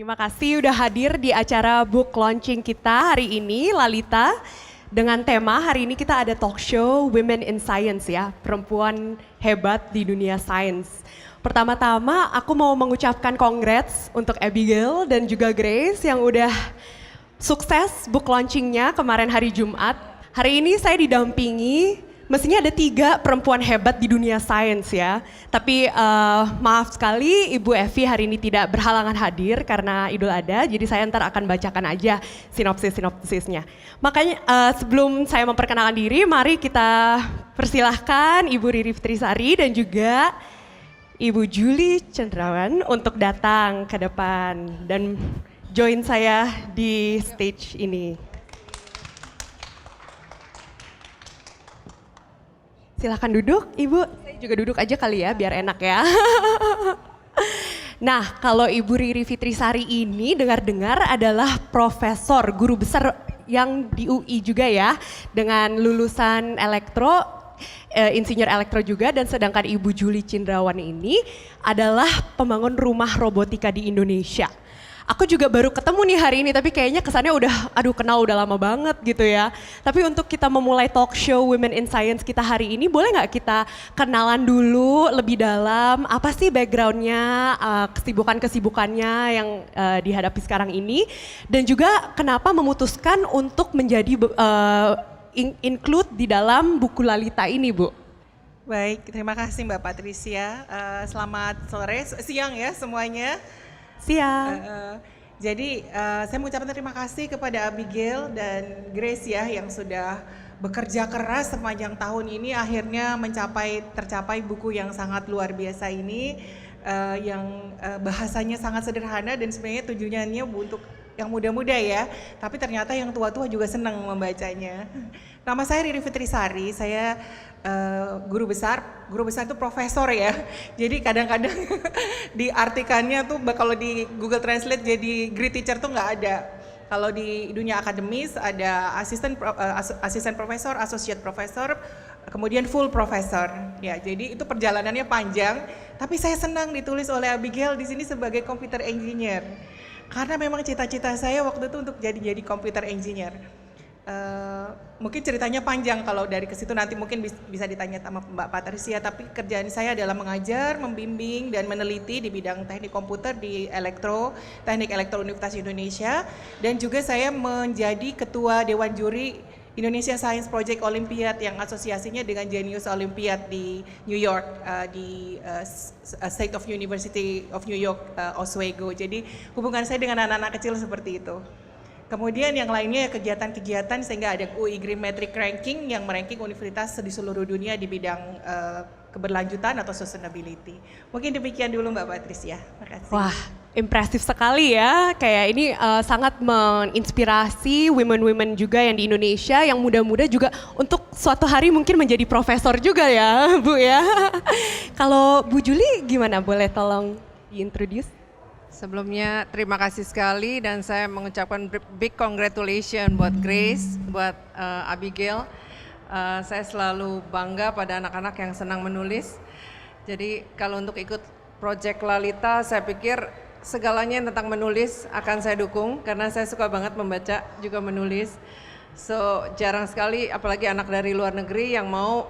Terima kasih udah hadir di acara book launching kita hari ini, Lalita. Dengan tema hari ini kita ada talk show Women in Science ya, perempuan hebat di dunia sains. Pertama-tama aku mau mengucapkan congrats untuk Abigail dan juga Grace yang udah sukses book launchingnya kemarin hari Jumat. Hari ini saya didampingi, mestinya ada 3 perempuan hebat di dunia sains ya. Tapi maaf sekali Ibu Evi hari ini tidak berhalangan hadir karena Idul Adha. Jadi saya ntar akan bacakan aja sinopsisnya. Makanya sebelum saya memperkenalkan diri, mari kita persilahkan Ibu Riri Fitrisari dan juga Ibu Julie Cendrawan untuk datang ke depan dan join saya di stage ini. Silahkan duduk, Ibu. Saya juga duduk aja kali ya, biar enak ya. Nah, kalau Ibu Riri Fitrisari ini dengar-dengar adalah profesor, guru besar yang di UI juga ya, dengan lulusan insinyur elektro juga, dan sedangkan Ibu Julie Cindrawan ini adalah pembangun rumah robotika di Indonesia. Aku juga baru ketemu nih hari ini, tapi kayaknya kesannya kenal udah lama banget gitu ya. Tapi untuk kita memulai talk show Women in Science kita hari ini, boleh nggak kita kenalan dulu lebih dalam, apa sih backgroundnya, kesibukannya yang dihadapi sekarang ini, dan juga kenapa memutuskan untuk menjadi include di dalam buku Lalita ini, Bu. Baik, terima kasih Mbak Patricia. Selamat siang ya semuanya. Siang. Saya mengucapkan terima kasih kepada Abigail dan Grace ya yang sudah bekerja keras sepanjang tahun ini, akhirnya tercapai buku yang sangat luar biasa ini, yang bahasanya sangat sederhana dan sebenarnya tujuannya untuk yang muda-muda ya, tapi ternyata yang tua-tua juga senang membacanya. Nama saya Riri Fitrisari, saya guru besar itu profesor ya. Jadi kadang-kadang diartikannya tuh kalau di Google Translate jadi great teacher tuh nggak ada. Kalau di dunia akademis ada asisten profesor, associate profesor, kemudian full profesor. Ya, jadi itu perjalanannya panjang, tapi saya senang ditulis oleh Abigail di sini sebagai computer engineer. Karena memang cita-cita saya waktu itu untuk jadi computer engineer. Mungkin ceritanya panjang, kalau dari ke situ nanti mungkin bisa ditanya sama Mbak Patricia, tapi kerjaan saya adalah mengajar, membimbing, dan meneliti di bidang teknik komputer di Teknik Elektro Universitas Indonesia, dan juga saya menjadi ketua Dewan Juri Indonesia Science Project Olympiad yang asosiasinya dengan Genius Olympiad di New York, di State of University of New York, Oswego. Jadi hubungan saya dengan anak-anak kecil seperti itu. Kemudian yang lainnya kegiatan-kegiatan sehingga ada UI Green Metric Ranking yang meranking universitas di seluruh dunia di bidang keberlanjutan atau sustainability. Mungkin demikian dulu Mbak Patricia. Makasih. Wah, impresif sekali ya. Kayak ini sangat menginspirasi women-women juga yang di Indonesia, yang muda-muda juga untuk suatu hari mungkin menjadi profesor juga ya, Bu ya. Kalau Bu Julie gimana? Boleh tolong diintroduce? Sebelumnya terima kasih sekali dan saya mengucapkan big congratulations buat Grace, buat Abigail. Saya selalu bangga pada anak-anak yang senang menulis. Jadi kalau untuk ikut Project Lalita, saya pikir segalanya tentang menulis akan saya dukung karena saya suka banget membaca juga menulis. So jarang sekali apalagi anak dari luar negeri yang mau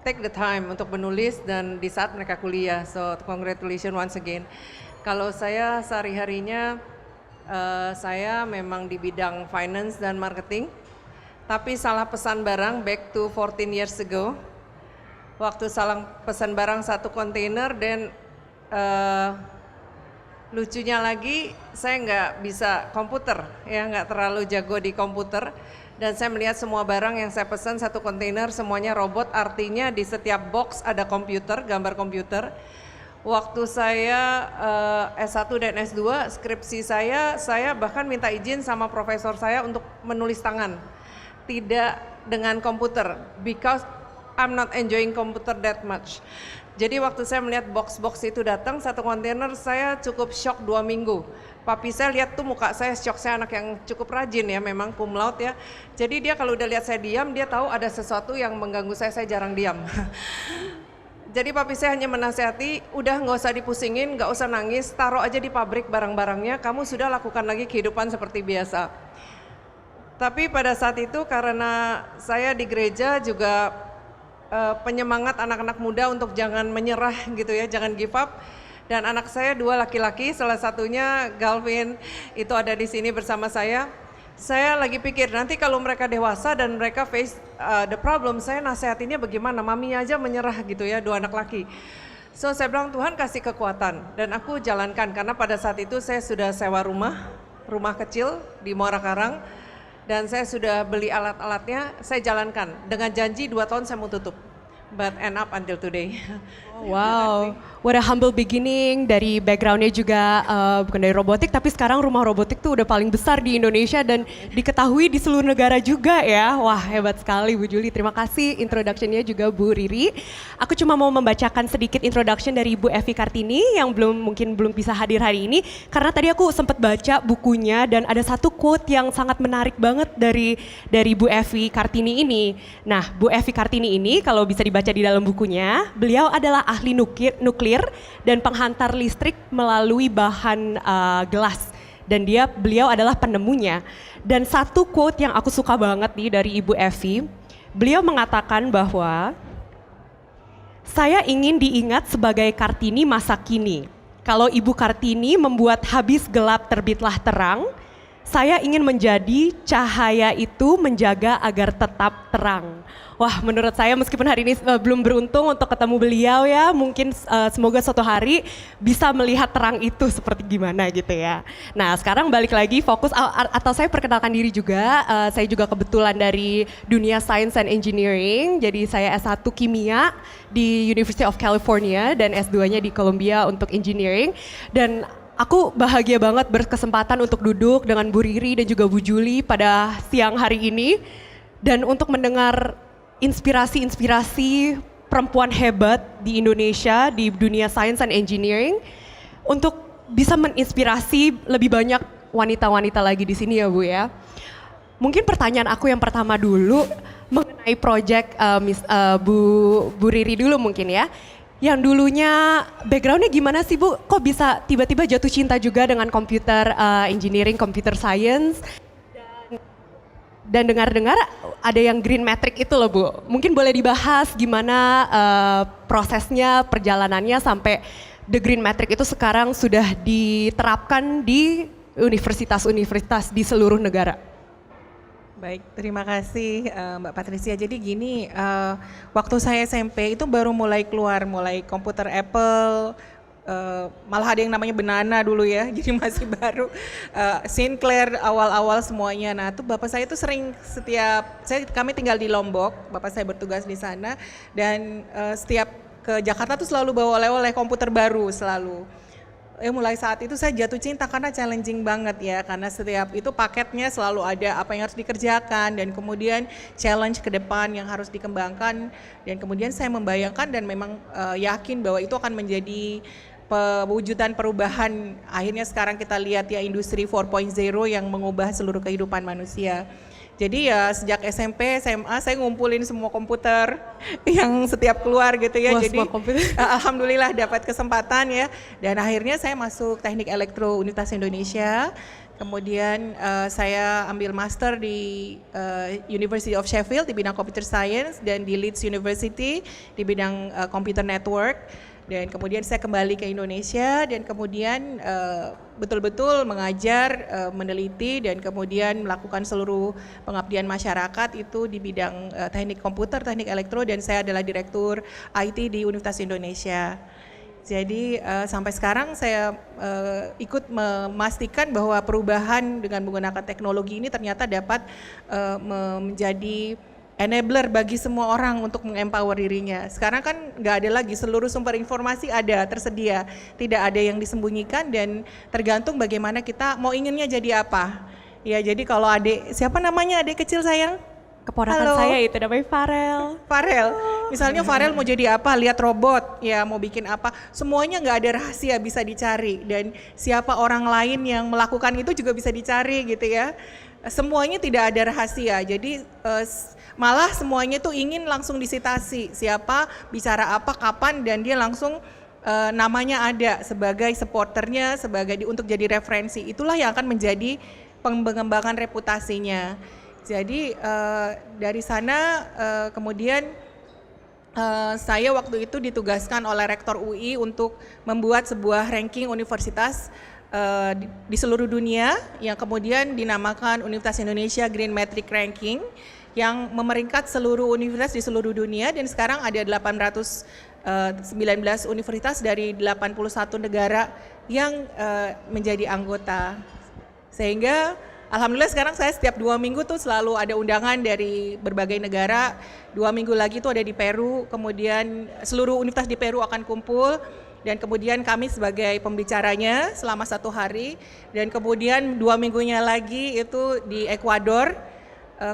take the time untuk menulis dan di saat mereka kuliah. So congratulations once again. Kalau saya sehari-harinya saya memang di bidang finance dan marketing, tapi salah pesan barang back to 14 years ago. Waktu salah pesan barang 1 kontainer dan lucunya lagi saya nggak bisa komputer, ya nggak terlalu jago di komputer. Dan saya melihat semua barang yang saya pesan 1 kontainer semuanya robot, artinya di setiap box ada komputer, gambar komputer. Waktu saya S1 dan S2, skripsi saya bahkan minta izin sama profesor saya untuk menulis tangan. Tidak dengan komputer, because I'm not enjoying computer that much. Jadi waktu saya melihat box-box itu datang, 1 kontainer, saya cukup shock 2 minggu. Papi saya lihat tuh muka saya shock, saya anak yang cukup rajin ya, memang cum laude ya. Jadi dia kalau udah lihat saya diam, dia tahu ada sesuatu yang mengganggu saya jarang diam. Jadi papi saya hanya menasihati, udah nggak usah dipusingin, nggak usah nangis, taruh aja di pabrik barang-barangnya, kamu sudah lakukan lagi kehidupan seperti biasa. Tapi pada saat itu karena saya di gereja juga penyemangat anak-anak muda untuk jangan menyerah gitu ya, jangan give up. Dan anak saya 2 laki-laki, salah satunya Galvin itu ada di sini bersama saya. Saya lagi pikir nanti kalau mereka dewasa dan mereka face the problem, saya nasihatinnya bagaimana, maminya aja menyerah gitu ya, 2 anak laki. So saya bilang Tuhan kasih kekuatan dan aku jalankan karena pada saat itu saya sudah sewa rumah kecil di Muara Karang dan saya sudah beli alat-alatnya, saya jalankan dengan janji 2 tahun saya mau tutup. But end up until today. Wow, what a humble beginning. Dari backgroundnya juga bukan dari robotik, tapi sekarang rumah robotik tuh udah paling besar di Indonesia dan diketahui di seluruh negara juga ya. Wah, hebat sekali Bu Julie. Terima kasih introduction-nya juga Bu Riri. Aku cuma mau membacakan sedikit introduction dari Bu Evi Kartini yang mungkin belum bisa hadir hari ini, karena tadi aku sempat baca bukunya dan ada satu quote yang sangat menarik banget dari Bu Evi Kartini ini. Nah, Bu Evi Kartini ini kalau bisa dibaca di dalam bukunya, beliau adalah ahli nuklir dan penghantar listrik melalui bahan gelas. Dan beliau adalah penemunya. Dan satu quote yang aku suka banget nih dari Ibu Evi, beliau mengatakan bahwa saya ingin diingat sebagai Kartini masa kini. Kalau Ibu Kartini membuat habis gelap terbitlah terang, saya ingin menjadi cahaya itu menjaga agar tetap terang. Wah, menurut saya meskipun hari ini belum beruntung untuk ketemu beliau ya, mungkin semoga suatu hari bisa melihat terang itu seperti gimana gitu ya. Nah, sekarang balik lagi fokus, atau saya perkenalkan diri juga, saya juga kebetulan dari dunia Science and Engineering, jadi saya S1 Kimia di University of California dan S2-nya di Columbia untuk Engineering. Dan aku bahagia banget berkesempatan untuk duduk dengan Bu Riri dan juga Bu Julie pada siang hari ini dan untuk mendengar inspirasi-inspirasi perempuan hebat di Indonesia di dunia Science and Engineering untuk bisa menginspirasi lebih banyak wanita-wanita lagi di sini ya Bu ya. Mungkin pertanyaan aku yang pertama dulu mengenai project Bu Riri dulu mungkin ya. Yang dulunya backgroundnya gimana sih Bu? Kok bisa tiba-tiba jatuh cinta juga dengan computer engineering, computer science? Dan dengar-dengar ada yang green metric itu loh Bu. Mungkin boleh dibahas gimana prosesnya, perjalanannya sampai the green metric itu sekarang sudah diterapkan di universitas-universitas di seluruh negara. Baik, terima kasih Mbak Patricia. Jadi gini, waktu saya SMP itu baru mulai komputer Apple, malah ada yang namanya Banana dulu ya, jadi masih baru. Sinclair awal-awal semuanya. Nah, tuh bapak saya tuh sering kami tinggal di Lombok, bapak saya bertugas di sana dan setiap ke Jakarta tuh selalu bawa oleh-oleh komputer baru selalu. Mulai saat itu saya jatuh cinta karena challenging banget ya, karena setiap itu paketnya selalu ada apa yang harus dikerjakan dan kemudian challenge ke depan yang harus dikembangkan dan kemudian saya membayangkan dan memang yakin bahwa itu akan menjadi pewujudan perubahan. Akhirnya sekarang kita lihat ya industri 4.0 yang mengubah seluruh kehidupan manusia. Jadi ya sejak SMP, SMA saya ngumpulin semua komputer yang setiap keluar gitu ya. Wah, jadi alhamdulillah dapat kesempatan ya. Dan akhirnya saya masuk Teknik Elektro Universitas Indonesia. Kemudian saya ambil master di University of Sheffield di bidang Computer Science dan di Leeds University di bidang Computer Network. Dan kemudian saya kembali ke Indonesia dan kemudian betul-betul mengajar, meneliti dan kemudian melakukan seluruh pengabdian masyarakat itu di bidang teknik komputer, teknik elektro dan saya adalah direktur IT di Universitas Indonesia. Jadi sampai sekarang saya ikut memastikan bahwa perubahan dengan menggunakan teknologi ini ternyata dapat menjadi enabler bagi semua orang untuk mengempower dirinya. Sekarang kan nggak ada lagi, seluruh sumber informasi ada, tersedia. Tidak ada yang disembunyikan dan tergantung bagaimana kita mau inginnya jadi apa. Ya jadi kalau siapa namanya adik kecil sayang? Keponakan saya itu namanya Farel. Misalnya Farel mau jadi apa, lihat robot, ya mau bikin apa, semuanya nggak ada rahasia bisa dicari. Dan siapa orang lain yang melakukan itu juga bisa dicari gitu ya. Semuanya tidak ada rahasia, jadi malah semuanya tuh ingin langsung disitasi siapa, bicara apa, kapan, dan dia langsung namanya ada sebagai supporternya, untuk jadi referensi. Itulah yang akan menjadi pengembangan reputasinya. Jadi dari sana kemudian saya waktu itu ditugaskan oleh Rektor UI untuk membuat sebuah ranking universitas di seluruh dunia yang kemudian dinamakan Universitas Indonesia Green Metric Ranking yang memeringkat seluruh universitas di seluruh dunia, dan sekarang ada 819 universitas dari 81 negara yang menjadi anggota. Sehingga alhamdulillah sekarang saya setiap 2 minggu tuh selalu ada undangan dari berbagai negara. 2 minggu lagi tuh ada di Peru, kemudian seluruh universitas di Peru akan kumpul, dan kemudian kami sebagai pembicaranya selama 1 hari, dan kemudian 2 minggunya lagi itu di Ekuador,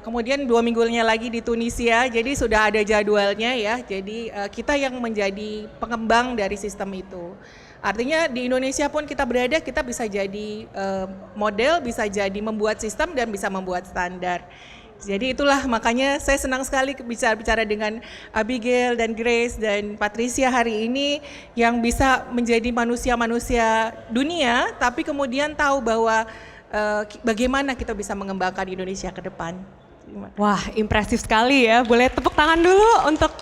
kemudian 2 minggunya lagi di Tunisia. Jadi sudah ada jadwalnya ya, jadi kita yang menjadi pengembang dari sistem itu. Artinya di Indonesia pun kita berada, kita bisa jadi model, bisa jadi membuat sistem, dan bisa membuat standar. Jadi itulah makanya saya senang sekali bicara dengan Abigail dan Grace dan Patricia hari ini yang bisa menjadi manusia-manusia dunia, tapi kemudian tahu bahwa bagaimana kita bisa mengembangkan Indonesia ke depan. Wah, impresif sekali ya. Boleh tepuk tangan dulu untuk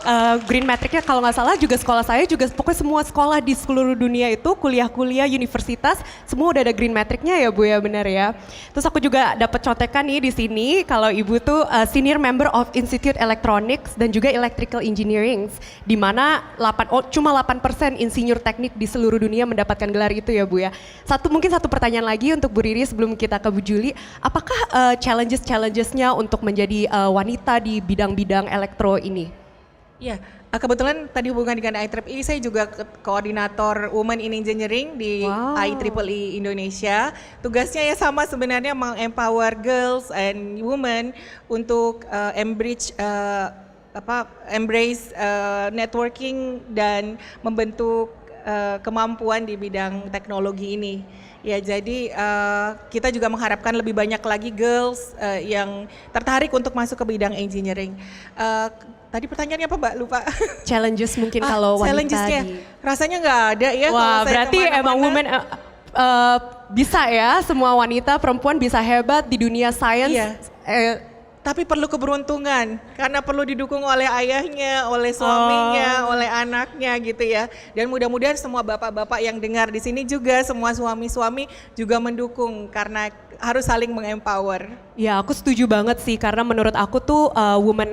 Green Metric-nya. Kalau nggak salah juga sekolah saya juga, pokoknya semua sekolah di seluruh dunia itu, kuliah-kuliah, universitas, semua udah ada Green Metric-nya ya Bu ya, benar ya. Terus aku juga dapat contekan nih di sini, kalau Ibu tuh Senior Member of Institute Electronics dan juga Electrical Engineering, di mana cuma 8% insinyur teknik di seluruh dunia mendapatkan gelar itu ya Bu ya. Mungkin satu pertanyaan lagi untuk Bu Riri sebelum kita ke Bu Juli, apakah challenges-nya untuk menjadi wanita di bidang-bidang elektro ini? Ya, kebetulan tadi hubungan dengan IEEE, saya juga koordinator Women in Engineering di IEEE Indonesia. Tugasnya ya sama sebenarnya, empower girls and women untuk embrace networking dan membentuk kemampuan di bidang teknologi ini. Ya, jadi kita juga mengharapkan lebih banyak lagi girls yang tertarik untuk masuk ke bidang engineering. Tadi pertanyaannya apa Mbak? Lupa. Challenges mungkin kalau wanita challenges-nya rasanya nggak ada ya. Wah, berarti emang women bisa ya, semua wanita perempuan bisa hebat di dunia sains. Iya. Tapi perlu keberuntungan, karena perlu didukung oleh ayahnya, oleh suaminya, oleh anaknya gitu ya. Dan mudah-mudahan semua bapak-bapak yang dengar di sini juga, semua suami-suami juga mendukung, karena harus saling mengempower. Ya, aku setuju banget sih, karena menurut aku tuh women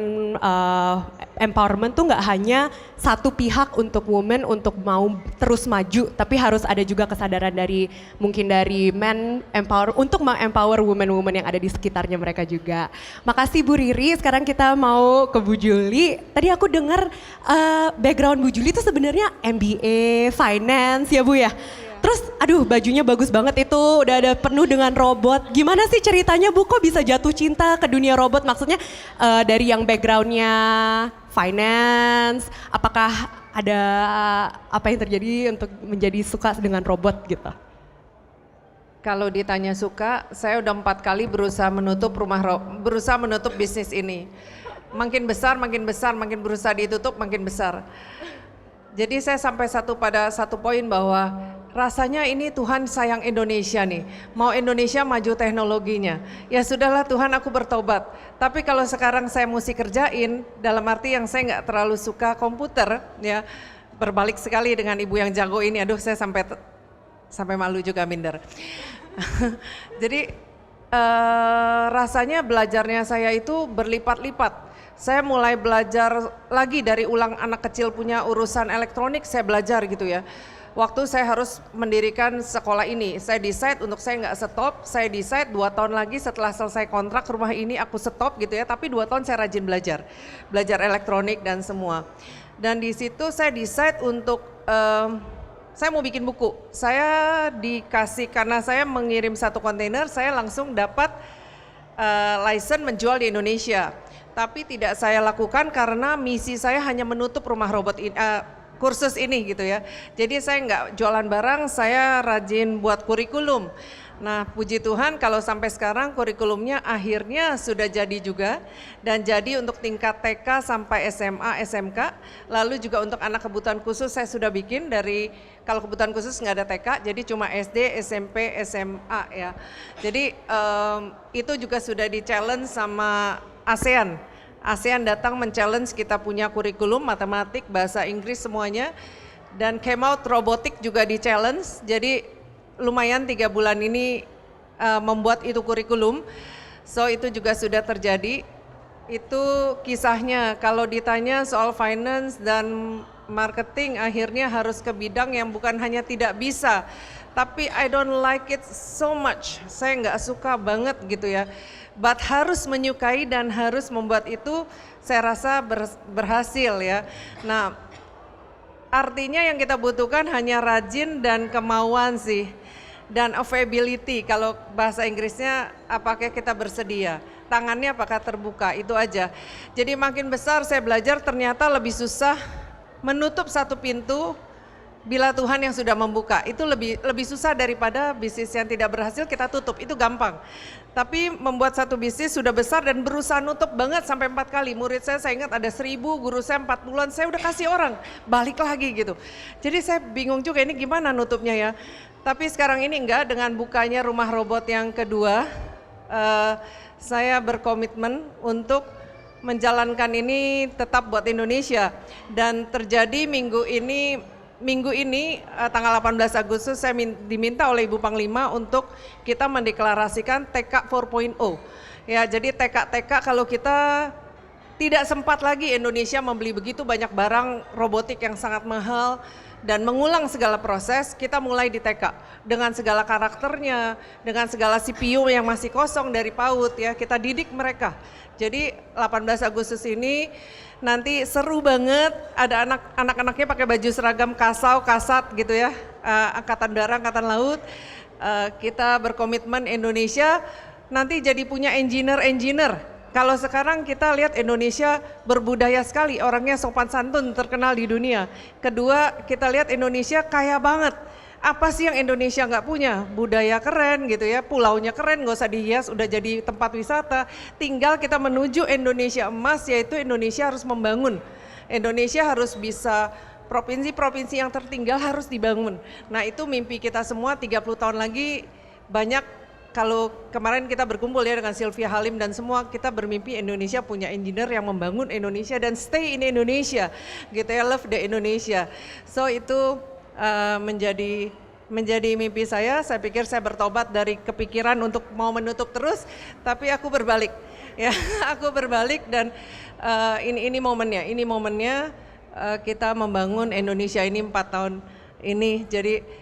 empowerment tuh nggak hanya satu pihak untuk women untuk mau terus maju, tapi harus ada juga kesadaran dari mungkin dari men empower untuk empower women-women yang ada di sekitarnya mereka juga. Makasih Bu Riri. Sekarang kita mau ke Bu Juli. Tadi aku dengar background Bu Juli itu sebenarnya MBA, finance ya Bu ya. Terus aduh bajunya bagus banget itu, udah ada penuh dengan robot. Gimana sih ceritanya Bu, kok bisa jatuh cinta ke dunia robot? Maksudnya dari yang backgroundnya finance, apakah ada apa yang terjadi untuk menjadi suka dengan robot gitu? Kalau ditanya suka, saya udah 4 kali berusaha menutup bisnis ini. Makin besar, makin berusaha ditutup, makin besar. Jadi saya sampai pada satu poin bahwa rasanya ini Tuhan sayang Indonesia nih, mau Indonesia maju teknologinya. Ya sudahlah Tuhan, aku bertobat. Tapi kalau sekarang saya mesti kerjain, dalam arti yang saya nggak terlalu suka komputer, ya berbalik sekali dengan ibu yang jago ini. Aduh, saya sampai malu juga minder. Jadi rasanya belajarnya saya itu berlipat-lipat. Saya mulai belajar lagi dari ulang anak kecil punya urusan elektronik, saya belajar gitu ya. Waktu saya harus mendirikan sekolah ini, saya decide untuk saya nggak stop, saya decide 2 tahun lagi setelah selesai kontrak rumah ini aku stop gitu ya, tapi 2 tahun saya rajin belajar elektronik dan semua. Dan di situ saya decide untuk, saya mau bikin buku. Saya dikasih, karena saya mengirim 1 kontainer, saya langsung dapat license menjual di Indonesia. Tapi tidak saya lakukan karena misi saya hanya menutup rumah robot kursus ini gitu ya. Jadi saya nggak jualan barang, saya rajin buat kurikulum. Nah, puji Tuhan kalau sampai sekarang kurikulumnya akhirnya sudah jadi juga, dan jadi untuk tingkat TK sampai SMA, SMK, lalu juga untuk anak kebutuhan khusus saya sudah bikin dari, kalau kebutuhan khusus nggak ada TK, jadi cuma SD, SMP, SMA ya. Jadi itu juga sudah di-challenge sama ASEAN. ASEAN datang men-challenge kita punya kurikulum matematik, bahasa Inggris semuanya, dan came out robotik juga di-challenge, jadi lumayan 3 bulan ini membuat itu kurikulum, so itu juga sudah terjadi. Itu kisahnya. Kalau ditanya soal finance dan marketing, akhirnya harus ke bidang yang bukan hanya tidak bisa, tapi I don't like it so much, saya nggak suka banget gitu ya, but harus menyukai dan harus membuat itu, saya rasa berhasil ya. Nah, artinya yang kita butuhkan hanya rajin dan kemauan sih. Dan availability, kalau bahasa Inggrisnya apakah kita bersedia, tangannya apakah terbuka, itu aja. Jadi makin besar saya belajar ternyata lebih susah menutup satu pintu bila Tuhan yang sudah membuka. Itu lebih susah daripada bisnis yang tidak berhasil kita tutup, itu gampang. Tapi membuat satu bisnis sudah besar dan berusaha nutup banget sampai 4 kali. Murid saya ingat ada 1000, guru saya 4 bulan, saya udah kasih orang, balik lagi gitu. Jadi saya bingung juga ini gimana nutupnya ya. Tapi sekarang ini enggak, dengan bukanya rumah robot yang kedua, saya berkomitmen untuk menjalankan ini tetap buat Indonesia. Dan terjadi minggu ini tanggal 18 Agustus saya diminta oleh Ibu Panglima untuk kita mendeklarasikan TK 4.0. Ya, jadi TK kalau kita tidak sempat lagi Indonesia membeli begitu banyak barang robotik yang sangat mahal dan mengulang segala proses, kita mulai di TK dengan segala karakternya, dengan segala CPU yang masih kosong dari PAUD ya, kita didik mereka. Jadi 18 Agustus ini nanti seru banget, ada anak-anaknya pakai baju seragam kasat gitu ya, Angkatan Darat, Angkatan Laut. Kita berkomitmen Indonesia nanti jadi punya engineer. Kalau sekarang kita lihat Indonesia berbudaya sekali, orangnya sopan santun, terkenal di dunia. Kedua, kita lihat Indonesia kaya banget. Apa sih yang Indonesia nggak punya? Budaya keren gitu ya, pulaunya keren, nggak usah dihias, udah jadi tempat wisata. Tinggal kita menuju Indonesia emas, yaitu Indonesia harus membangun. Indonesia harus bisa, provinsi-provinsi yang tertinggal harus dibangun. Nah itu mimpi kita semua 30 tahun lagi banyak. Kalau kemarin kita berkumpul ya dengan Sylvia Halim dan semua, kita bermimpi Indonesia punya engineer yang membangun Indonesia dan stay in Indonesia gitu ya, love the Indonesia. So itu menjadi mimpi saya pikir saya bertobat dari kepikiran untuk mau menutup terus, tapi aku berbalik ya, aku berbalik dan ini momennya kita membangun Indonesia ini 4 tahun ini. Jadi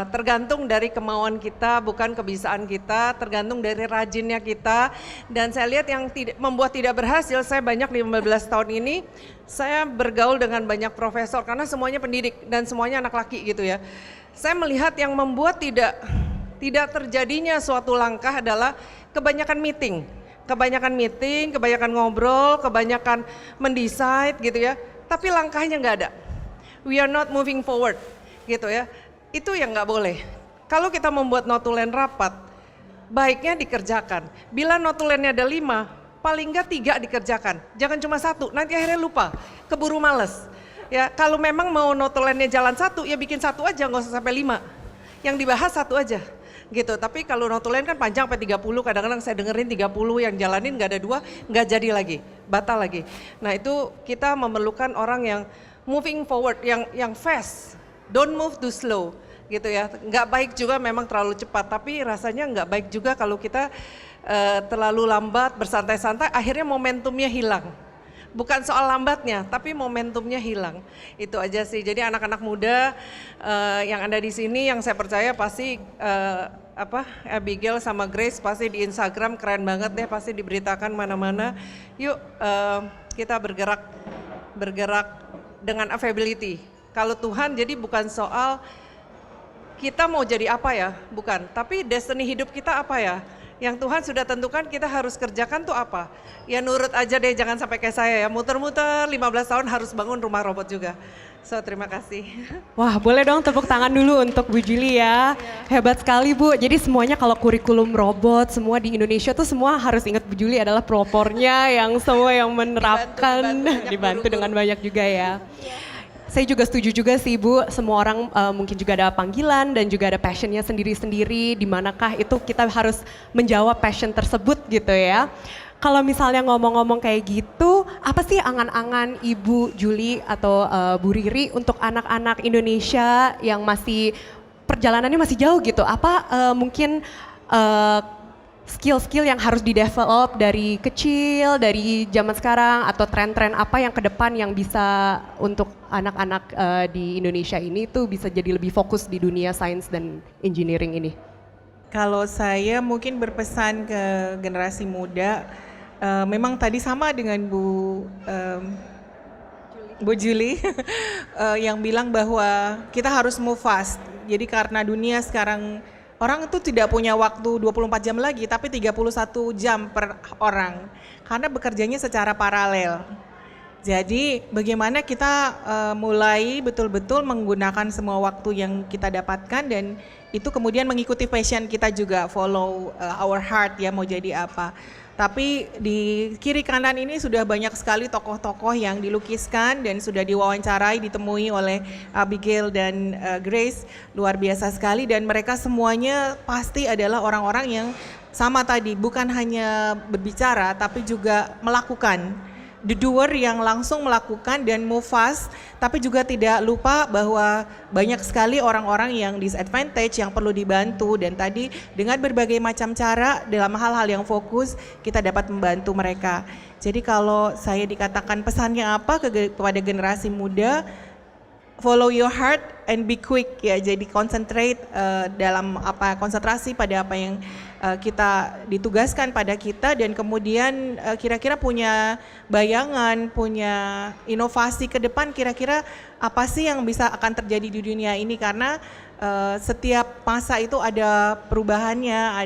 tergantung dari kemauan kita, bukan kebiasaan kita, tergantung dari rajinnya kita. Dan saya lihat yang membuat tidak berhasil, saya banyak 15 tahun ini, saya bergaul dengan banyak profesor, karena semuanya pendidik dan semuanya anak laki gitu ya. Saya melihat yang membuat tidak terjadinya suatu langkah adalah kebanyakan meeting, kebanyakan ngobrol, kebanyakan mendesain gitu ya, tapi langkahnya nggak ada. We are not moving forward gitu ya. Itu yang nggak boleh. Kalau kita membuat notulen rapat, baiknya dikerjakan. Bila notulennya ada 5, paling nggak 3 dikerjakan. Jangan cuma 1, nanti akhirnya lupa, keburu males. Ya, kalau memang mau notulennya jalan 1, ya bikin 1 aja, nggak usah sampai 5. Yang dibahas 1 aja. Gitu. Tapi kalau notulen kan panjang sampai 30, kadang-kadang saya dengerin 30, yang jalanin nggak ada 2, nggak jadi lagi, batal lagi. Nah itu kita memerlukan orang yang moving forward, yang fast. Don't move too slow gitu ya, nggak baik juga memang terlalu cepat, tapi rasanya nggak baik juga kalau kita terlalu lambat, bersantai-santai, akhirnya momentumnya hilang. Bukan soal lambatnya, tapi momentumnya hilang. Itu aja sih. Jadi anak-anak muda yang ada di sini, yang saya percaya pasti Abigail sama Grace pasti di Instagram keren banget deh, pasti diberitakan mana-mana. Yuk kita bergerak dengan availability. Kalau Tuhan jadi bukan soal kita mau jadi apa ya, bukan. Tapi destiny hidup kita apa ya. Yang Tuhan sudah tentukan kita harus kerjakan tuh apa. Ya nurut aja deh, jangan sampai kayak saya ya, muter-muter 15 tahun harus bangun rumah robot juga. So terima kasih. Wah, boleh dong tepuk tangan dulu untuk Bu Julie ya. Hebat sekali Bu. Jadi semuanya kalau kurikulum robot semua di Indonesia tuh semua harus ingat Bu Julie adalah pelopornya yang semua yang menerapkan dibantu dengan banyak juga ya. Saya juga setuju juga sih Bu, semua orang mungkin juga ada panggilan dan juga ada passionnya sendiri-sendiri, di manakah itu kita harus menjawab passion tersebut gitu ya. Kalau misalnya ngomong-ngomong kayak gitu, apa sih angan-angan Ibu Julie atau Bu Riri untuk anak-anak Indonesia yang masih perjalanannya masih jauh gitu? Apa mungkin skill-skill yang harus di-develop dari kecil, dari zaman sekarang, atau tren-tren apa yang ke depan yang bisa untuk anak-anak di Indonesia ini tuh bisa jadi lebih fokus di dunia sains dan engineering ini? Kalau saya mungkin berpesan ke generasi muda, memang tadi sama dengan Bu Julie yang bilang bahwa kita harus move fast. Jadi karena dunia sekarang orang itu tidak punya waktu 24 jam lagi, tapi 31 jam per orang karena bekerjanya secara paralel. Jadi bagaimana kita mulai betul-betul menggunakan semua waktu yang kita dapatkan dan itu kemudian mengikuti passion kita juga, follow our heart ya mau jadi apa. Tapi di kiri kanan ini sudah banyak sekali tokoh-tokoh yang dilukiskan dan sudah diwawancarai, ditemui oleh Abigail dan Grace, luar biasa sekali dan mereka semuanya pasti adalah orang-orang yang sama tadi, bukan hanya berbicara tapi juga melakukan. The doer yang langsung melakukan dan move fast, tapi juga tidak lupa bahwa banyak sekali orang-orang yang disadvantage yang perlu dibantu dan tadi dengan berbagai macam cara dalam hal-hal yang fokus kita dapat membantu mereka. Jadi kalau saya dikatakan pesannya apa kepada generasi muda, follow your heart and be quick ya. Jadi concentrate konsentrasi pada apa yang kita ditugaskan pada kita dan kemudian kira-kira punya bayangan, punya inovasi ke depan kira-kira apa sih yang bisa akan terjadi di dunia ini karena setiap masa itu ada perubahannya,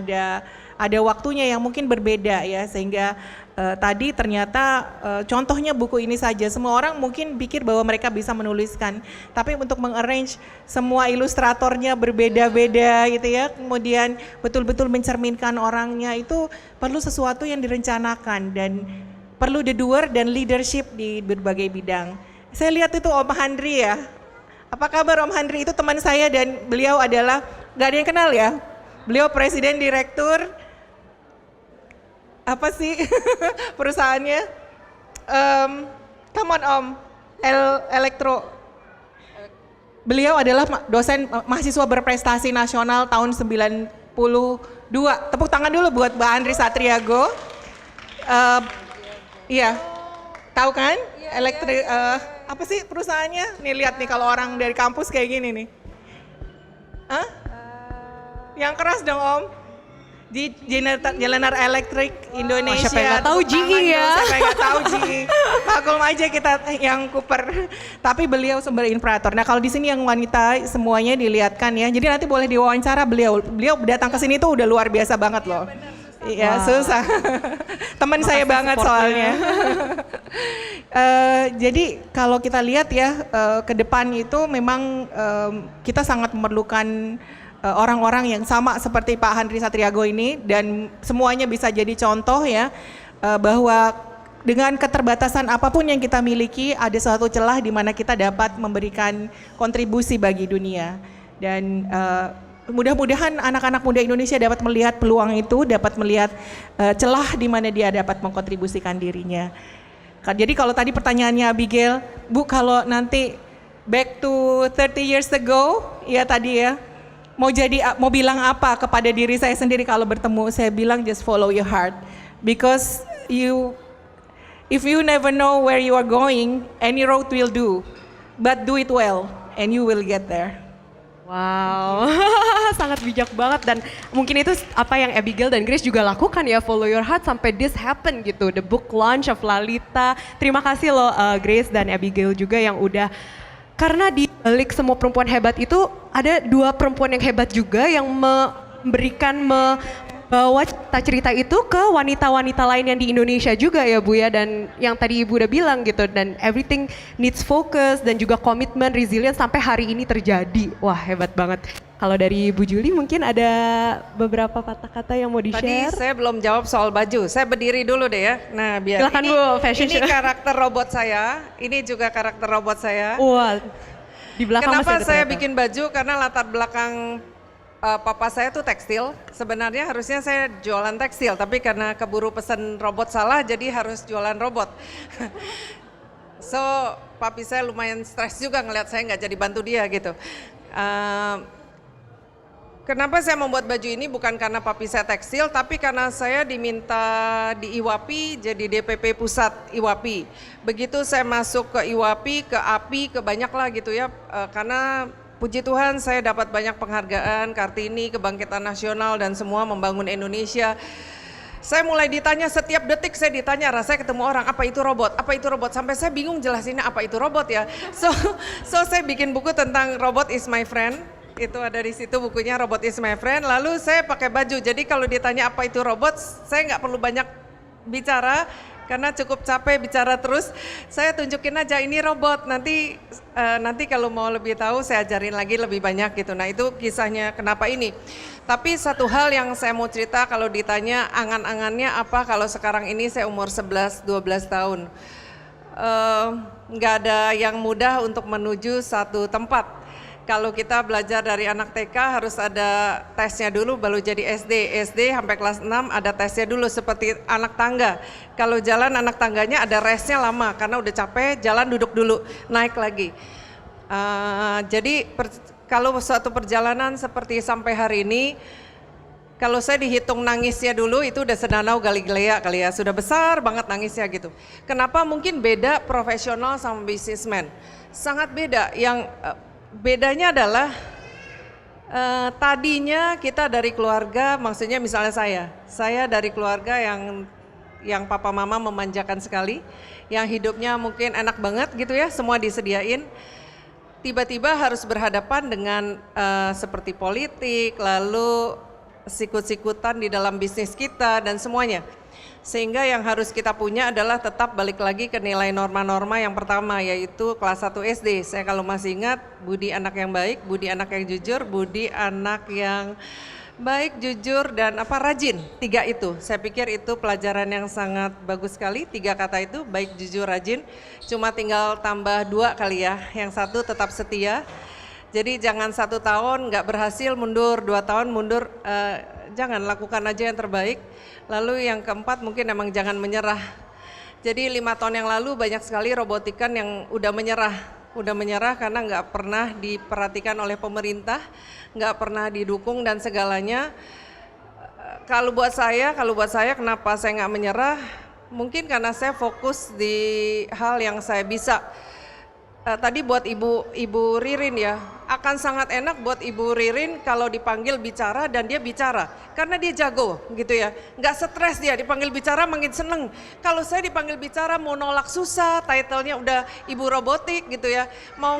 ada waktunya yang mungkin berbeda ya sehingga tadi ternyata contohnya buku ini saja semua orang mungkin pikir bahwa mereka bisa menuliskan tapi untuk mengarrange semua ilustratornya berbeda-beda gitu ya kemudian betul-betul mencerminkan orangnya itu perlu sesuatu yang direncanakan dan perlu the doer dan leadership di berbagai bidang. Saya lihat itu Om Handri ya. Apa kabar Om Handri? Itu teman saya dan beliau adalah gak ada yang kenal ya. Beliau presiden direktur apa sih perusahaannya? Come on Om, Elektro. Beliau adalah dosen mahasiswa berprestasi nasional tahun 92. Tepuk tangan dulu buat Mbak Andri Satriago. Iya, tahu kan? Apa sih perusahaannya? Nih lihat nih kalau orang dari kampus kayak gini nih. Hah? Yang keras dong Om. Di General Electric Indonesia. Siapa yang nggak tahu GE ya? Siapa yang nggak tahu GE? Maklum aja kita yang Cooper. Tapi beliau sumber infrastruktur. Nah kalau di sini yang wanita semuanya dilihatkan ya. Jadi nanti boleh diwawancara beliau. Beliau datang ke sini tuh udah luar biasa banget loh. Iya susah. Teman saya banget soalnya. Jadi kalau kita lihat ya ke depan itu memang kita sangat memerlukan orang-orang yang sama seperti Pak Handri Satriago ini dan semuanya bisa jadi contoh ya bahwa dengan keterbatasan apapun yang kita miliki ada suatu celah di mana kita dapat memberikan kontribusi bagi dunia dan mudah-mudahan anak-anak muda Indonesia dapat melihat peluang itu, dapat melihat celah di mana dia dapat mengkontribusikan dirinya. Jadi kalau tadi pertanyaannya Abigail, Bu kalau nanti back to 30 years ago ya tadi ya mau bilang apa kepada diri saya sendiri kalau bertemu, saya bilang just follow your heart because if you never know where you are going, any road will do, but do it well and you will get there. Wow, sangat bijak banget dan mungkin itu apa yang Abigail dan Grace juga lakukan ya, follow your heart sampai this happen gitu, the book launch of Lalita. Terima kasih loh Grace dan Abigail juga yang udah, karena di balik semua perempuan hebat itu ada dua perempuan yang hebat juga yang memberikan bawa cerita itu ke wanita-wanita lain yang di Indonesia juga ya Bu ya, dan yang tadi Ibu udah bilang gitu, dan everything needs focus dan juga komitmen, resilience sampai hari ini terjadi. Wah hebat banget. Kalau dari Bu Juli mungkin ada beberapa patah kata yang mau Tadi di-share. saya belum jawab soal baju. Saya berdiri dulu deh ya. Nah, biar Silakan Bu, fashion ini show. karakter robot saya. Ini juga karakter robot saya. Wah, di belakang Kenapa masih ada saya ternyata. bikin baju? Karena latar belakang papa saya tuh tekstil. Sebenarnya harusnya saya jualan tekstil, tapi karena keburu pesen robot salah, jadi harus jualan robot. So, papi saya lumayan stres juga ngelihat saya nggak jadi bantu dia gitu. Kenapa saya membuat baju ini? Bukan karena papi saya tekstil, tapi karena saya diminta di IWAPI jadi DPP pusat IWAPI. Begitu saya masuk ke IWAPI, ke API, ke banyak lah gitu ya, karena puji Tuhan saya dapat banyak penghargaan, Kartini, Kebangkitan Nasional dan semua membangun Indonesia. Saya mulai ditanya setiap detik, saya ditanya, rasanya ketemu orang, apa itu robot, apa itu robot, sampai saya bingung jelasinnya apa itu robot ya. So saya bikin buku tentang Robot is my friend. Itu ada di situ bukunya, Robot is my friend. Lalu saya pakai baju, jadi kalau ditanya apa itu robot, saya nggak perlu banyak bicara karena cukup capek bicara terus. Saya tunjukin aja ini robot. Nanti kalau mau lebih tahu saya ajarin lagi lebih banyak gitu. Nah itu kisahnya kenapa ini. Tapi satu hal yang saya mau cerita, kalau ditanya angan-angannya apa kalau sekarang ini saya umur 11-12 tahun. Nggak ada yang mudah untuk menuju satu tempat. Kalau kita belajar dari anak TK harus ada tesnya dulu baru jadi SD. SD sampai kelas 6 ada tesnya dulu seperti anak tangga. Kalau jalan anak tangganya ada resnya lama karena udah capek, jalan duduk dulu, naik lagi. Jadi kalau suatu perjalanan seperti sampai hari ini, kalau saya dihitung nangisnya dulu itu udah sedanau Galilea kali ya, sudah besar banget nangisnya gitu. Kenapa? Mungkin beda profesional sama businessman, sangat beda. Yang bedanya adalah tadinya kita dari keluarga, maksudnya misalnya saya dari keluarga yang papa mama memanjakan sekali, yang hidupnya mungkin enak banget gitu ya, semua disediain. Tiba-tiba harus berhadapan dengan seperti politik, lalu sikut-sikutan di dalam bisnis kita dan semuanya. Sehingga yang harus kita punya adalah tetap balik lagi ke nilai norma-norma yang pertama, yaitu kelas 1 SD. Saya kalau masih ingat, budi anak yang baik, budi anak yang jujur, budi anak yang baik, jujur, dan rajin. 3 itu, saya pikir itu pelajaran yang sangat bagus sekali. 3 kata itu, baik, jujur, rajin. Cuma tinggal tambah 2 kali ya, yang satu tetap setia. Jadi jangan 1 tahun nggak berhasil mundur, 2 tahun mundur, jangan, lakukan aja yang terbaik. Lalu yang keempat mungkin emang jangan menyerah. Jadi 5 tahun yang lalu banyak sekali robotikan yang udah menyerah karena nggak pernah diperhatikan oleh pemerintah, nggak pernah didukung dan segalanya. Kalau buat saya kenapa saya nggak menyerah? Mungkin karena saya fokus di hal yang saya bisa. Tadi buat Ibu Ririn ya, akan sangat enak buat Ibu Ririn kalau dipanggil bicara dan dia bicara, karena dia jago gitu ya, nggak stres dia dipanggil bicara, makin seneng. Kalau saya dipanggil bicara mau nolak susah, title-nya udah Ibu Robotik gitu ya, mau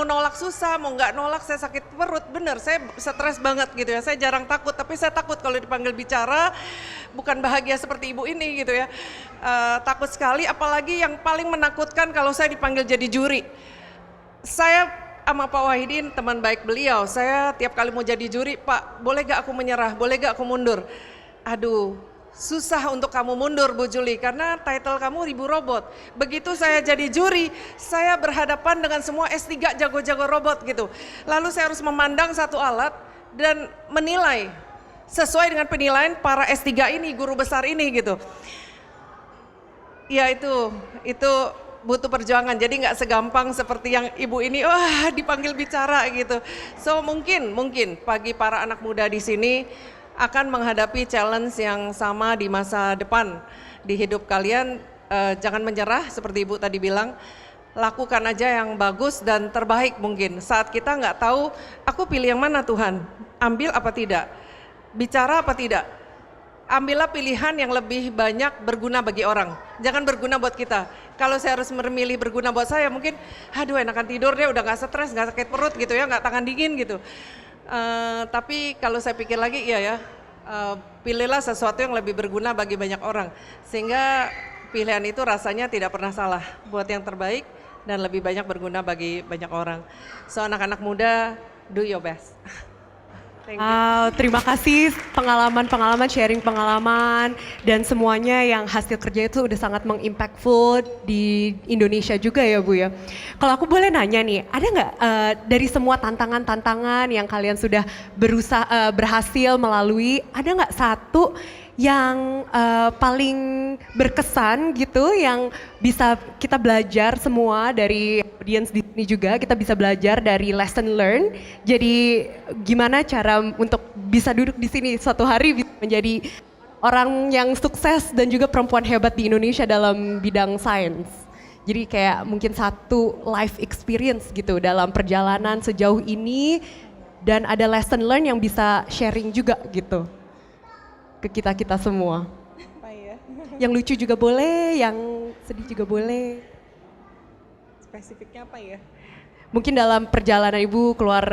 nolak susah, mau nggak nolak saya sakit perut, bener saya stres banget gitu ya, saya jarang takut, tapi saya takut kalau dipanggil bicara, bukan bahagia seperti Ibu ini gitu ya. Takut sekali, apalagi yang paling menakutkan kalau saya dipanggil jadi juri. Saya sama Pak Wahidin teman baik beliau, saya tiap kali mau jadi juri, Pak boleh gak aku menyerah, boleh gak aku mundur? Aduh susah untuk kamu mundur Bu Juli, karena title kamu Ibu Robot. Begitu saya jadi juri, saya berhadapan dengan semua S3 jago-jago robot gitu. Lalu saya harus memandang satu alat dan menilai sesuai dengan penilaian para S3 ini, guru besar ini gitu. Ya itu butuh perjuangan, jadi nggak segampang seperti yang ibu ini, wah dipanggil bicara gitu. So mungkin bagi para anak muda di sini akan menghadapi challenge yang sama di masa depan di hidup kalian. Jangan menyerah seperti ibu tadi bilang, lakukan aja yang bagus dan terbaik mungkin. Saat kita nggak tahu, aku pilih yang mana Tuhan, ambil apa tidak, bicara apa tidak. Ambillah pilihan yang lebih banyak berguna bagi orang, jangan berguna buat kita. Kalau saya harus memilih berguna buat saya, mungkin aduh enakan tidur deh, udah gak stres, gak sakit perut gitu ya, gak tangan dingin gitu. Tapi kalau saya pikir lagi, iya ya, pilihlah sesuatu yang lebih berguna bagi banyak orang. Sehingga pilihan itu rasanya tidak pernah salah. Buat yang terbaik dan lebih banyak berguna bagi banyak orang. So anak-anak muda, do your best. Thank you. Wow, terima kasih pengalaman-pengalaman, sharing pengalaman dan semuanya yang hasil kerja itu udah sangat mengimpactful di Indonesia juga ya Bu ya. Kalau aku boleh nanya nih, ada nggak dari semua tantangan-tantangan yang kalian sudah berhasil melalui, ada nggak satu yang paling berkesan gitu yang bisa kita belajar semua dari audience di sini juga, kita bisa belajar dari lesson learn. Jadi gimana cara untuk bisa duduk di sini suatu hari bisa menjadi orang yang sukses dan juga perempuan hebat di Indonesia dalam bidang sains. Jadi kayak mungkin satu life experience gitu dalam perjalanan sejauh ini dan ada lesson learn yang bisa sharing juga gitu ke kita-kita semua. Apa ya? Yang lucu juga boleh, yang sedih juga boleh. Spesifiknya apa ya? Mungkin dalam perjalanan Ibu keluar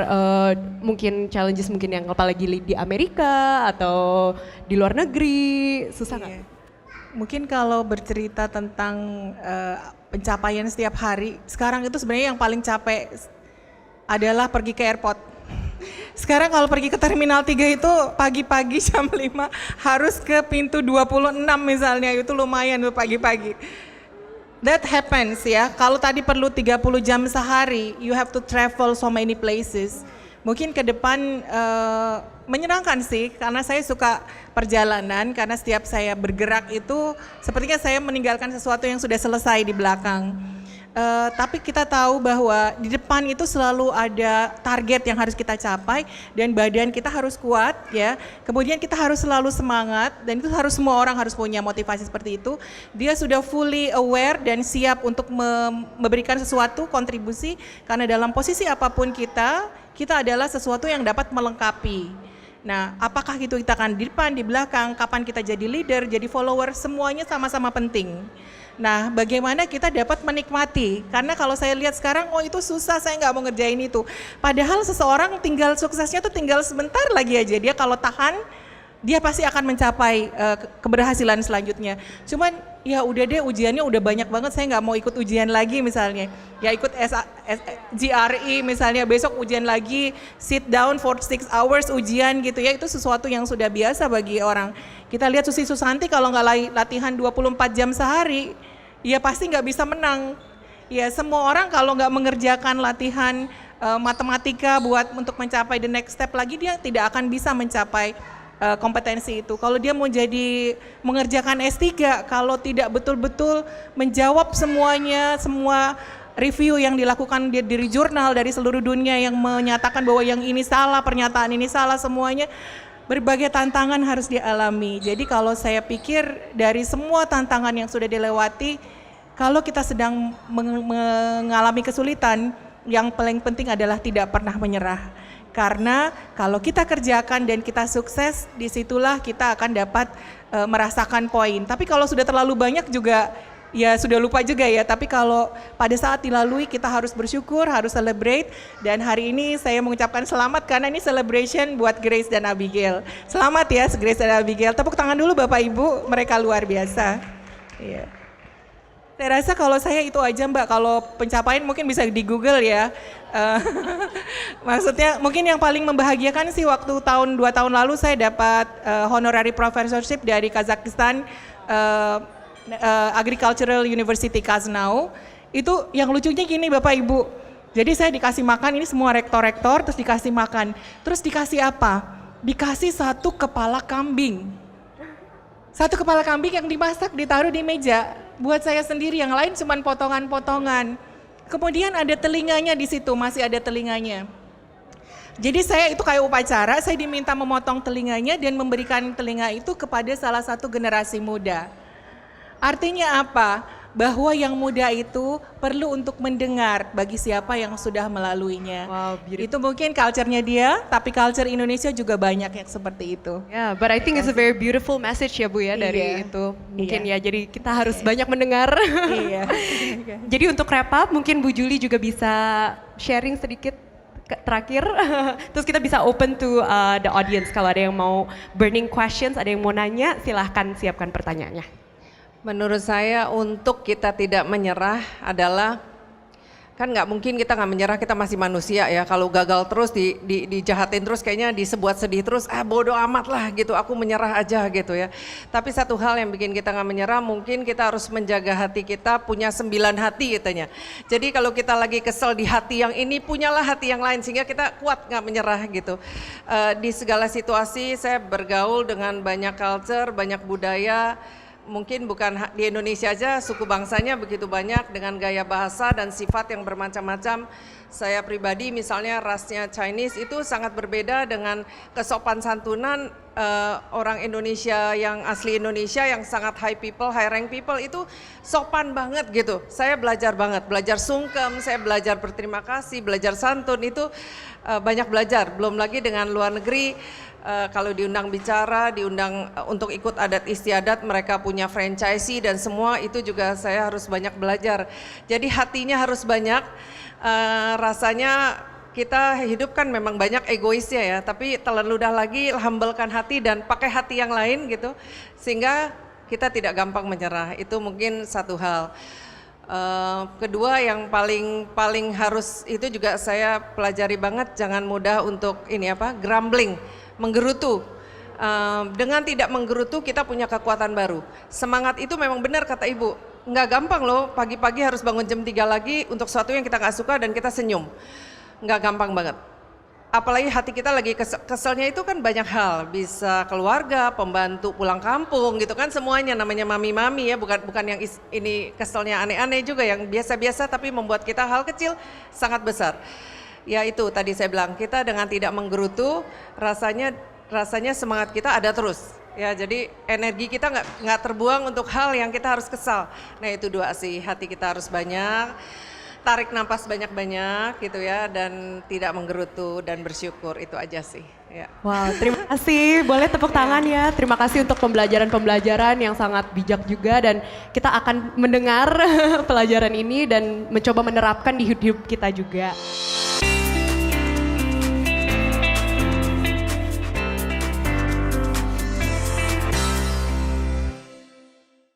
mungkin challenges mungkin yang apalagi di Amerika atau di luar negeri, susah nggak? Iya. Mungkin kalau bercerita tentang pencapaian setiap hari, sekarang itu sebenarnya yang paling capek adalah pergi ke airport. Sekarang kalau pergi ke Terminal 3 itu pagi-pagi jam 5 harus ke pintu 26 misalnya, itu lumayan tuh pagi-pagi. That happens ya, kalau tadi perlu 30 jam sehari, you have to travel so many places. Mungkin ke depan menyenangkan sih, karena saya suka perjalanan, karena setiap saya bergerak itu sepertinya saya meninggalkan sesuatu yang sudah selesai di belakang. Tapi kita tahu bahwa di depan itu selalu ada target yang harus kita capai dan badan kita harus kuat ya. Kemudian kita harus selalu semangat dan itu harus semua orang harus punya motivasi seperti itu. Dia sudah fully aware dan siap untuk memberikan sesuatu kontribusi karena dalam posisi apapun kita adalah sesuatu yang dapat melengkapi. Nah, apakah itu kita akan di depan, di belakang, kapan kita jadi leader, jadi follower, semuanya sama-sama penting. Nah, bagaimana kita dapat menikmati? Karena kalau saya lihat sekarang, oh itu susah, saya nggak mau ngerjain itu. Padahal seseorang tinggal suksesnya tuh tinggal sebentar lagi aja. Dia kalau tahan, dia pasti akan mencapai keberhasilan selanjutnya. Cuman ya udah deh ujiannya udah banyak banget, saya nggak mau ikut ujian lagi misalnya. Ya ikut GRE misalnya, besok ujian lagi, sit down for 6 hours ujian gitu ya. Itu sesuatu yang sudah biasa bagi orang. Kita lihat Susi Susanti kalau nggak latihan 24 jam sehari, ya pasti nggak bisa menang. Ya semua orang kalau nggak mengerjakan latihan matematika untuk mencapai the next step lagi, dia tidak akan bisa mencapai kompetensi itu. Kalau dia mau mengerjakan S3, kalau tidak betul-betul menjawab semuanya, semua review yang dilakukan dari jurnal dari seluruh dunia yang menyatakan bahwa yang ini salah, pernyataan ini salah, semuanya berbagai tantangan harus dialami. Jadi kalau saya pikir dari semua tantangan yang sudah dilewati, kalau kita sedang mengalami kesulitan, yang paling penting adalah tidak pernah menyerah. Karena kalau kita kerjakan dan kita sukses, disitulah kita akan dapat merasakan poin. Tapi kalau sudah terlalu banyak juga, ya sudah lupa juga ya. Tapi kalau pada saat dilalui kita harus bersyukur, harus celebrate. Dan hari ini saya mengucapkan selamat karena ini celebration buat Grace dan Abigail. Selamat ya Grace dan Abigail. Tepuk tangan dulu Bapak Ibu, mereka luar biasa. Iya. Saya rasa kalau saya itu aja Mbak, kalau pencapaian mungkin bisa di Google ya. Maksudnya mungkin yang paling membahagiakan sih waktu 2 tahun lalu saya dapat honorary professorship dari Kazakhstan Agricultural University Kazanau. Itu yang lucunya gini Bapak Ibu, jadi saya dikasih makan, ini semua rektor-rektor, terus dikasih makan. Terus dikasih apa? Dikasih 1 kepala kambing. 1 kepala kambing yang dimasak, ditaruh di meja. Buat saya sendiri, yang lain cuma potongan-potongan. Kemudian ada telinganya di situ, masih ada telinganya. Jadi saya itu kayak upacara, saya diminta memotong telinganya dan memberikan telinga itu kepada salah satu generasi muda. Artinya apa? Bahwa yang muda itu perlu untuk mendengar bagi siapa yang sudah melaluinya. Wow, itu mungkin culture-nya dia, tapi culture Indonesia juga banyak yang seperti itu. Yeah, but I think it's a very beautiful message ya Bu ya dari itu. Mungkin ya, jadi kita harus banyak mendengar. Iya. Jadi untuk wrap up, mungkin Bu Juli juga bisa sharing sedikit terakhir, terus kita bisa open to the audience kalau ada yang mau burning questions, ada yang mau nanya, silahkan siapkan pertanyaannya. Menurut saya untuk kita tidak menyerah adalah, kan nggak mungkin kita nggak menyerah, kita masih manusia ya. Kalau gagal terus dijahatin terus, kayaknya disebuat sedih terus, bodoh amat lah gitu, aku menyerah aja gitu ya. Tapi satu hal yang bikin kita nggak menyerah, mungkin kita harus menjaga hati kita, punya 9 hati katanya. Jadi kalau kita lagi kesel di hati yang ini, punyalah hati yang lain sehingga kita kuat nggak menyerah gitu. Di segala situasi saya bergaul dengan banyak culture, banyak budaya. Mungkin bukan di Indonesia aja, suku bangsanya begitu banyak dengan gaya bahasa dan sifat yang bermacam-macam. Saya pribadi misalnya rasnya Chinese itu sangat berbeda dengan kesopan santunan orang Indonesia yang asli Indonesia yang sangat high people, high rank people itu sopan banget gitu. Saya belajar banget, belajar sungkem, saya belajar berterima kasih, belajar santun itu banyak belajar. Belum lagi dengan luar negeri. Kalau diundang bicara, diundang untuk ikut adat istiadat, mereka punya franchisee dan semua itu juga saya harus banyak belajar. Jadi hatinya harus banyak, rasanya kita hidup kan memang banyak egoisnya ya, tapi telan ludah lagi, humblekan hati dan pakai hati yang lain gitu, sehingga kita tidak gampang menyerah. Itu mungkin satu hal. Kedua yang paling harus itu juga saya pelajari banget, jangan mudah untuk grumbling, menggerutu. Dengan tidak menggerutu kita punya kekuatan baru. Semangat itu memang benar kata Ibu, nggak gampang loh pagi-pagi harus bangun jam 3 lagi untuk sesuatu yang kita nggak suka dan kita senyum. Nggak gampang banget. Apalagi hati kita lagi keselnya itu kan banyak hal, bisa keluarga, pembantu pulang kampung gitu kan, semuanya namanya mami-mami ya, bukan yang ini keselnya aneh-aneh juga, yang biasa-biasa tapi membuat kita hal kecil sangat besar. Ya itu tadi saya bilang, kita dengan tidak menggerutu rasanya semangat kita ada terus. Ya jadi energi kita nggak terbuang untuk hal yang kita harus kesal. Nah itu dua sih, hati kita harus banyak, tarik nafas banyak-banyak gitu ya, dan tidak menggerutu dan bersyukur, itu aja sih. Ya. Wow, terima kasih. Boleh tepuk tangan ya. Terima kasih untuk pembelajaran-pembelajaran yang sangat bijak juga, dan kita akan mendengar pelajaran ini dan mencoba menerapkan di hidup kita juga.